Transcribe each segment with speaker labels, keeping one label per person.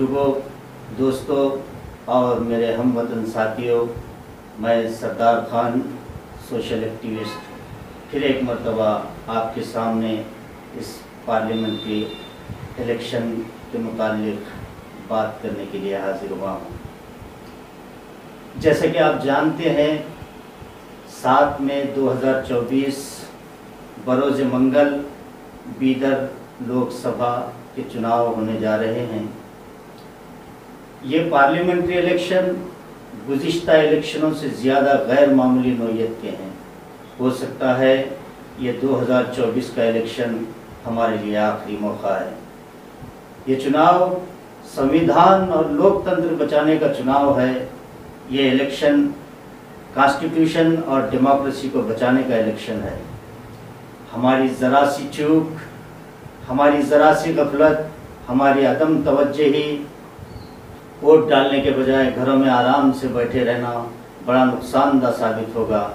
Speaker 1: بزرگوں، دوستوں اور میرے ہم وطن ساتھیوں، میں سردار خان سوشل ایکٹیوسٹ پھر ایک مرتبہ آپ کے سامنے اس پارلیمنٹری الیکشن کے متعلق بات کرنے کے لیے حاضر ہوا ہوں۔ جیسا کہ آپ جانتے ہیں 7 مئی 2024 بروز منگل بیدر لوک سبھا کے چناؤ ہونے جا رہے ہیں۔ یہ پارلیمنٹری الیکشن گزشتہ الیکشنوں سے زیادہ غیر معمولی نوعیت کے ہیں۔ ہو سکتا ہے یہ 2024 کا الیکشن ہمارے لیے آخری موقع ہے۔ یہ چناؤ سنویدھان اور لوک تنتر بچانے کا چناؤ ہے۔ یہ الیکشن کانسٹیٹیوشن اور ڈیموکریسی کو بچانے کا الیکشن ہے۔ ہماری ذرا سی چوک، ہماری ذرا سی غفلت، ہماری عدم توجہی، ووٹ ڈالنے کے بجائے گھروں میں آرام سے بیٹھے رہنا بڑا نقصان دہ ثابت ہوگا۔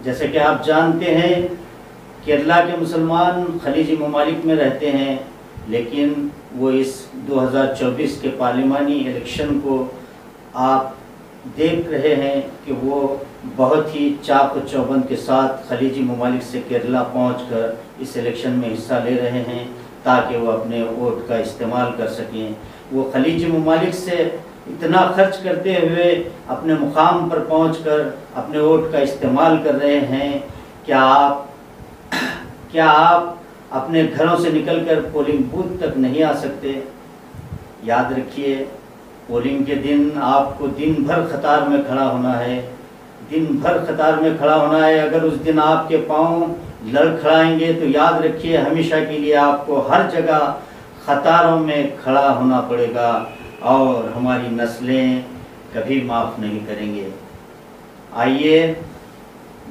Speaker 1: جیسے کہ آپ جانتے ہیں کیرلا کے مسلمان خلیجی ممالک میں رہتے ہیں، لیکن وہ اس 2024 کے پارلیمانی الیکشن کو آپ دیکھ رہے ہیں کہ وہ بہت ہی چاق و چوبند کے ساتھ خلیجی ممالک سے کیرلا پہنچ کر اس الیکشن میں حصہ لے رہے ہیں تاکہ وہ اپنے ووٹ کا استعمال کر سکیں۔ وہ خلیجی ممالک سے اتنا خرچ کرتے ہوئے اپنے مقام پر پہنچ کر اپنے ووٹ کا استعمال کر رہے ہیں۔ کیا آپ اپنے گھروں سے نکل کر پولنگ بوتھ تک نہیں آ سکتے؟ یاد رکھیے پولنگ کے دن آپ کو دن بھر قطار میں کھڑا ہونا ہے، دن بھر قطار میں کھڑا ہونا ہے۔ اگر اس دن آپ کے پاؤں لڑکھڑائیں گے تو یاد رکھیے ہمیشہ کے لیے آپ کو ہر جگہ قطاروں میں کھڑا ہونا پڑے گا اور ہماری نسلیں کبھی معاف نہیں کریں گے۔ آئیے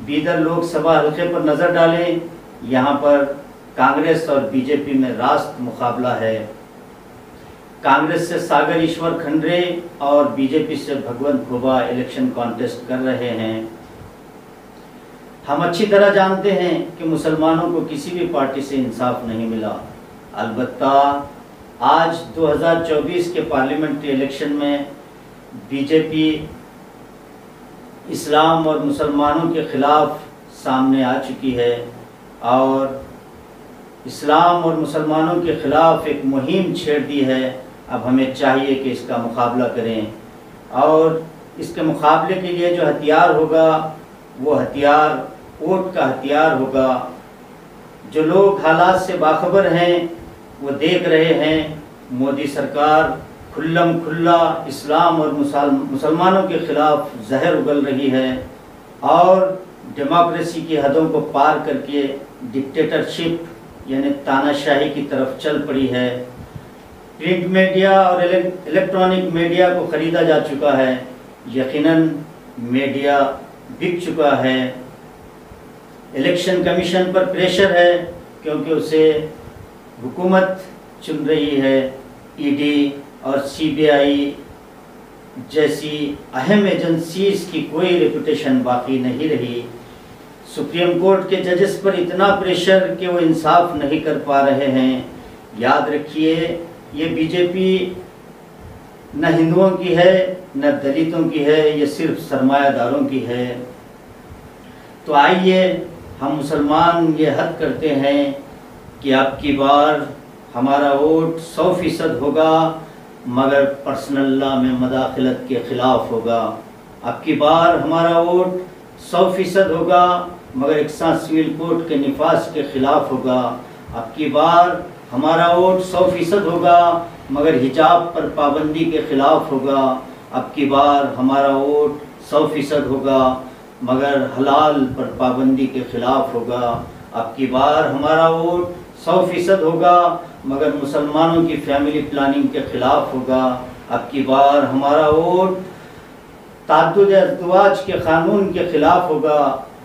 Speaker 1: بیدر لوک سبھا حلقے پر نظر ڈالیں۔ یہاں پر کانگریس اور بی جے پی میں راست مقابلہ ہے۔ کانگریس سے ساگر ایشور کھنڈرے اور بی جے پی سے بھگونت کھوبا الیکشن کانٹیسٹ کر رہے ہیں۔ ہم اچھی طرح جانتے ہیں کہ مسلمانوں کو کسی بھی پارٹی سے انصاف نہیں ملا۔ البتہ آج 2024 کے پارلیمنٹری الیکشن میں بی جے پی اسلام اور مسلمانوں کے خلاف سامنے آ چکی ہے اور اسلام اور مسلمانوں کے خلاف ایک مہم چھیڑ دی ہے۔ اب ہمیں چاہیے کہ اس کا مقابلہ کریں اور اس کے مقابلے کے لیے جو ہتھیار ہوگا وہ ہتھیار ووٹ کا ہتھیار ہوگا۔ جو لوگ حالات سے باخبر ہیں وہ دیکھ رہے ہیں مودی سرکار کھلم کھلا اسلام اور مسلمانوں کے خلاف زہر اگل رہی ہے اور ڈیموکریسی کی حدوں کو پار کر کے ڈکٹیٹرشپ یعنی تاناشاہی کی طرف چل پڑی ہے۔ پرنٹ میڈیا اور الیکٹرانک میڈیا کو خریدا جا چکا ہے۔ یقیناً میڈیا بک چکا ہے۔ الیکشن کمیشن پر پریشر ہے کیونکہ اسے حکومت چن رہی ہے۔ ای ڈی اور سی بی آئی جیسی اہم ایجنسیز کی کوئی ریپوٹیشن باقی نہیں رہی۔ سپریم کورٹ کے ججز پر اتنا پریشر کہ وہ انصاف نہیں کر پا رہے ہیں۔ یاد رکھیے یہ بی جے پی نہ ہندوؤں کی ہے نہ دلتوں کی ہے، یہ صرف سرمایہ داروں کی ہے۔ تو آئیے ہم مسلمان یہ حد کرتے ہیں کہ اب کی بار ہمارا ووٹ 100% ہوگا مگر پرسنل لا میں مداخلت کے خلاف ہوگا۔ اب کی بار ہمارا ووٹ 100% ہوگا مگر یکساں سول کوڈ کے نفاذ کے خلاف ہوگا۔ اب کی بار ہمارا ووٹ 100% ہوگا مگر حجاب پر پابندی کے خلاف ہوگا۔ اب کی بار ہمارا ووٹ 100% ہوگا مگر حلال پر پابندی کے خلاف ہوگا۔ اب کی بار ہمارا ووٹ 100% ہوگا مگر مسلمانوں کی فیملی پلاننگ کے خلاف ہوگا۔ اب کی بار ہمارا ووٹ تعدد ازدواج کے قانون کے خلاف ہوگا۔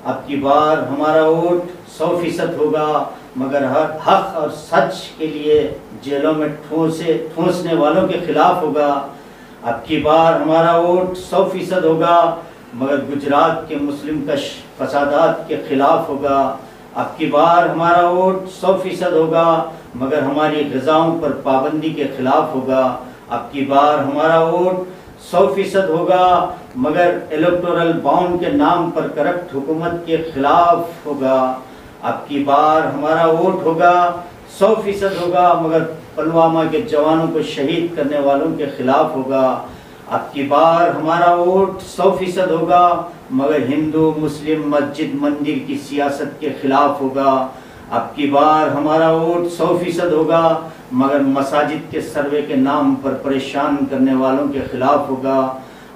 Speaker 1: اب کی بار ہمارا ووٹ 100% ہوگا مگر ہر حق اور سچ کے لیے جیلوں میں ٹھونسنے والوں کے خلاف ہوگا۔ اب کی بار ہمارا ووٹ 100% ہوگا مگر گجرات کے مسلم کش فسادات کے خلاف ہوگا۔ اب کی بار ہمارا ووٹ 100% ہوگا مگر ہماری غذاؤں پر پابندی کے خلاف ہوگا۔ اب کی بار ہمارا ووٹ 100% ہوگا، مگر الیکٹورل بانڈ کے نام پر کرپٹ حکومت کے خلاف ہوگا۔ اب کی بار ہمارا ووٹ ہوگا 100% ہوگا، مگر پلوامہ کے جوانوں کو شہید کرنے والوں کے خلاف ہوگا۔ اب کی بار ہمارا ووٹ 100% ہوگا، مگر ہندو مسلم مسجد مندر کی سیاست کے خلاف ہوگا۔ اب کی بار ہمارا ووٹ 100% ہوگا، مگر مساجد کے سروے کے نام پر پریشان کرنے والوں کے خلاف ہوگا۔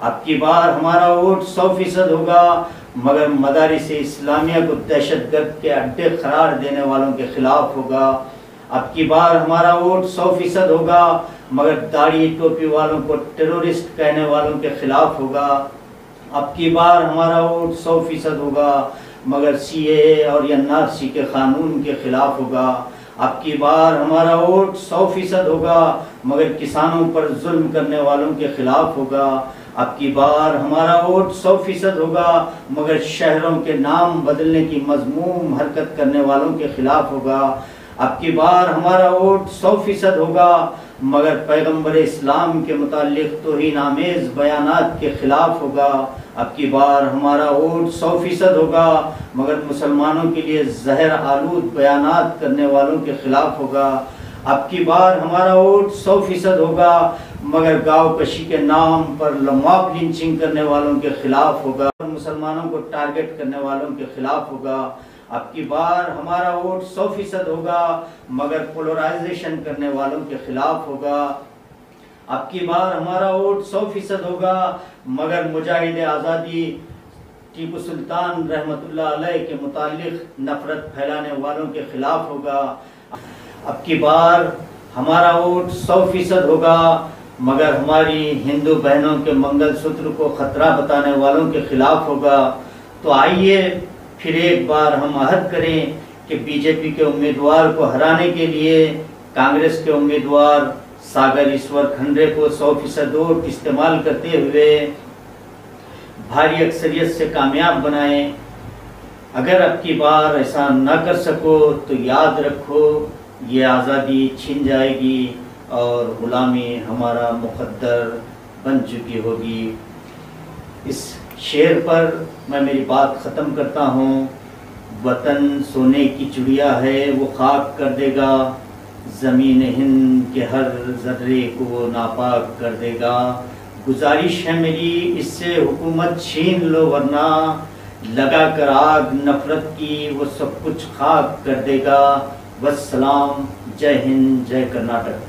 Speaker 1: اب کی بار ہمارا ووٹ 100% ہوگا، مگر مدارس اسلامیہ کو دہشت گرد کے اڈے قرار دینے والوں کے خلاف ہوگا۔ اب کی بار ہمارا ووٹ 100% ہوگا، مگر داڑھی ٹوپی والوں کو ٹیرورسٹ کہنے والوں کے خلاف ہوگا۔ اب کی بار ہمارا ووٹ 100% ہوگا، مگر CAA اور NRC کے قانون کے خلاف ہوگا۔ اب کی بار ہمارا ووٹ 100% ہوگا، مگر کسانوں پر ظلم کرنے والوں کے خلاف ہوگا۔ اب کی بار ہمارا ووٹ 100% ہوگا، مگر شہروں کے نام بدلنے کی مذموم حرکت کرنے والوں کے خلاف ہوگا۔ اب کی بار ہمارا ووٹ 100% ہوگا، مگر پیغمبر اسلام کے متعلق توہین آمیز بیانات کے خلاف ہوگا۔ اب کی بار ہمارا ووٹ 100% ہوگا، مگر مسلمانوں کے لیے زہر آلود بیانات کرنے والوں کے خلاف ہوگا۔ اب کی بار ہمارا ووٹ 100% ہوگا، مگر گاؤں کشی کے نام پر موب لنچنگ کرنے والوں کے خلاف ہوگا، مسلمانوں کو ٹارگٹ کرنے والوں کے خلاف ہوگا۔ اب کی بار ہمارا ووٹ 100% ہوگا، مگر پولرائزیشن کرنے والوں کے خلاف ہوگا۔ اب کی بار ہمارا ووٹ 100% ہوگا، مگر مجاہد آزادی ٹیپو سلطان رحمۃ اللہ علیہ کے متعلق نفرت پھیلانے والوں کے خلاف ہوگا۔ اب کی بار ہمارا ووٹ 100% ہوگا، مگر ہماری ہندو بہنوں کے منگل سوتر کو خطرہ بتانے والوں کے خلاف ہوگا۔ تو آئیے پھر ایک بار ہم عہد کریں کہ BJP کے امیدوار کو ہرانے کے لیے کانگریس کے امیدوار ساگر ایشور کھنڈے کو 100% ووٹ استعمال کرتے ہوئے بھاری اکثریت سے کامیاب بنائیں۔ اگر اب کی بار ایسا نہ کر سکو تو یاد رکھو یہ آزادی چھن جائے گی اور غلامی ہمارا مقدر بن چکی ہوگی۔ اس شعر پر میں میری بات ختم کرتا ہوں۔ وطن سونے کی چڑیا ہے وہ خاک کر دے گا، زمین ہند کے ہر ذرے کو وہ ناپاک کر دے گا۔ گزارش ہے میری اس سے حکومت چھین لو، ورنہ لگا کر آگ نفرت کی وہ سب کچھ خاک کر دے گا۔ والسلام، جے ہند، جے کرناٹک۔